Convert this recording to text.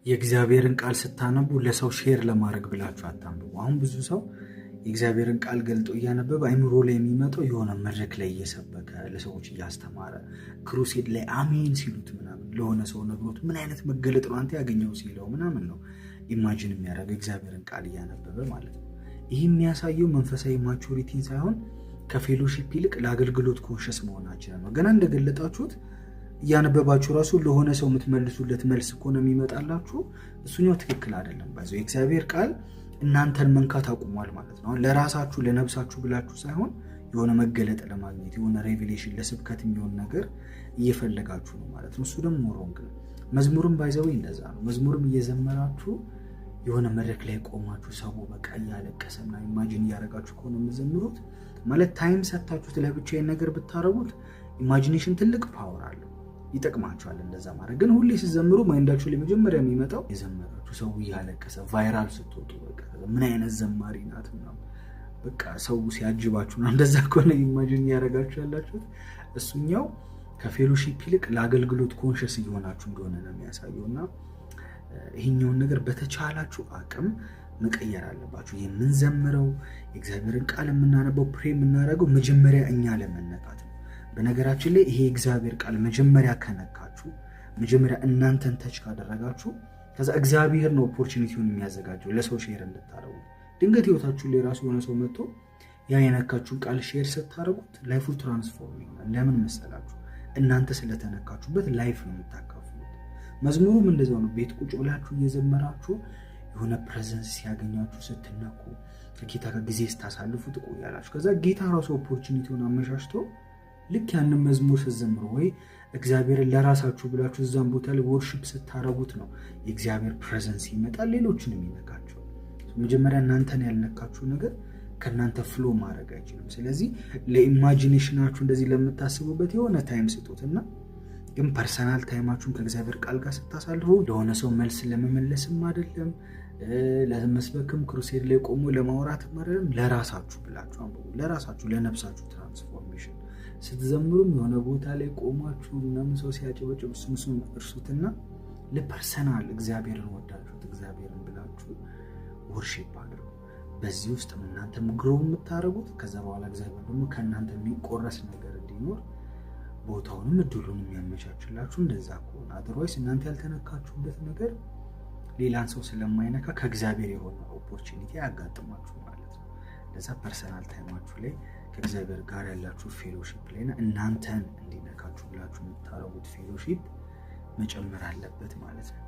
የእግዚአብሔርን ቃል ስታነቡ ለሰው ሼር ለማድረግ ብላችሁ አታንብቡ። አሁን ብዙ ሰው የእግዚአብሔርን ቃል ገልጦ እያነበበ አይምሮ ላይ የሚመጣው የሆነ መድረክ ላይ እየሰበከ ለሰዎች እያስተማረ ክሩሴድ ላይ አሜን ሲሉት ምናምን ለሆነ ሰው ነግሮት ምን አይነት መገለጥ ነው አንተ ያገኘው ሲለው ምናምን ነው ኢማጂን የሚያደርገው እግዚአብሔርን ቃል እያነበበ ማለት ነው። ይህ የሚያሳየው መንፈሳዊ ማቹሪቲን ሳይሆን ከፌሎሺፕ ይልቅ ለአገልግሎት ኮንሸስ መሆናችን ነው። ገና እንደገለጣችሁት እያነበባችሁ ራሱ ለሆነ ሰው የምትመልሱለት መልስ እኮ ነው የሚመጣላችሁ። እሱኛው ትክክል አይደለም። ባይዘው የእግዚአብሔር ቃል እናንተን መንካት አቁሟል ማለት ነው። ለራሳችሁ ለነብሳችሁ ብላችሁ ሳይሆን የሆነ መገለጥ ለማግኘት የሆነ ሬቪሌሽን ለስብከት የሚሆን ነገር እየፈለጋችሁ ነው ማለት ነው። እሱ ደግሞ ሮንግ ነው። መዝሙርም ባይዘው እንደዛ ነው። መዝሙርም እየዘመራችሁ የሆነ መድረክ ላይ ቆማችሁ ሰው በቃ እያለቀሰና ኢማጂን እያደረጋችሁ ከሆነ የምትዘምሩት ማለት ታይም ሰጣችሁት ለብቻ ነገር ብታረጉት ኢማጂኔሽን ትልቅ ፓወር አለው፣ ይጠቅማችኋል እንደዛ ማድረግ። ግን ሁሌ ሲዘምሩ ማይንዳችሁ ላይ መጀመሪያ የሚመጣው የዘመራችሁ ሰው እያለቀሰ ቫይራል ስትወጡ በቃ ምን አይነት ዘማሪ ናት ምናምን በቃ ሰው ሲያጅባችሁ ነው እንደዛ ከሆነ ኢማጂን እያደረጋችሁ ያላችሁት። እሱኛው ከፌሎሺፕ ይልቅ ለአገልግሎት ኮንሸስ እየሆናችሁ እንደሆነ ነው የሚያሳየውና ይሄኛውን ነገር በተቻላችሁ አቅም መቀየር አለባችሁ። የምንዘምረው የእግዚአብሔርን ቃል የምናነበው ፕሬ የምናደርገው መጀመሪያ እኛ ለመነካት ነው። በነገራችን ላይ ይሄ እግዚአብሔር ቃል መጀመሪያ ከነካችሁ መጀመሪያ እናንተን ተች ካደረጋችሁ ከዛ እግዚአብሔር ነው ኦፖርቹኒቲውን የሚያዘጋጀው ለሰው ሼር እንድታረጉ። ድንገት ህይወታችሁ ላይ ራሱ የሆነ ሰው መጥቶ ያ የነካችሁን ቃል ሼር ስታረጉት ላይፉ ትራንስፎርም ይሆናል። ለምን መሰላችሁ? እናንተ ስለተነካችሁበት ላይፍ ነው የምታካፍሉት። መዝሙሩም እንደዛው ነው። ቤት ቁጭ ብላችሁ እየዘመራችሁ የሆነ ፕሬዘንስ ሲያገኛችሁ ስትነኩ ከጌታ ጋር ጊዜ ስታሳልፉ ትቆያላችሁ። ከዛ ጌታ ራሱ ኦፖርቹኒቲውን አመሻሽቶ ልክ ያንን መዝሙር ስትዘምሩ ወይ እግዚአብሔርን ለራሳችሁ ብላችሁ እዛም ቦታ ላይ ወርሺፕ ስታረጉት ነው የእግዚአብሔር ፕሬዘንስ ይመጣል፣ ሌሎችንም ይነካቸው። መጀመሪያ እናንተን ያልነካችሁ ነገር ከእናንተ ፍሎ ማድረግ አይችልም። ስለዚህ ለኢማጂኔሽናችሁ እንደዚህ ለምታስቡበት የሆነ ታይም ስጡትና ግን ፐርሰናል ታይማችሁን ከእግዚአብሔር ቃል ጋር ስታሳልፉ ለሆነ ሰው መልስ ለመመለስም አይደለም፣ ለመስበክም ክሩሴድ ላይ ቆሞ ለማውራትም አይደለም፣ ለራሳችሁ ብላችሁ አንብቡ። ለራሳችሁ ለነፍሳችሁ ትራንስፎርሜሽን ስትዘምሩም የሆነ ቦታ ላይ ቆማችሁ ምናምን ሰው ሲያጨበጭብ እሱን እርሱትና ለፐርሰናል እግዚአብሔርን ወዳችሁት እግዚአብሔርን ብላችሁ ወርሺፕ አድርጉ። በዚህ ውስጥ እናንተም ግሮው የምታደርጉት ከዛ በኋላ እግዚአብሔር ደግሞ ከእናንተ የሚቆረስ ነገር እንዲኖር ቦታውንም እድሉንም የሚያመቻችላችሁ እንደዛ ከሆነ አድርዋይስ እናንተ ያልተነካችሁበት ነገር ሌላን ሰው ስለማይነካ ከእግዚአብሔር የሆነ ኦፖርቹኒቲ ያጋጥማችሁ ማለት ነው። ለዛ ፐርሰናል ታይማችሁ ላይ ከእግዚአብሔር ጋር ያላችሁ ፌሎሺፕ ላይና እናንተን እንዲነካችሁ ብላችሁ የምታረጉት ፌሎሺፕ መጨመር አለበት ማለት ነው።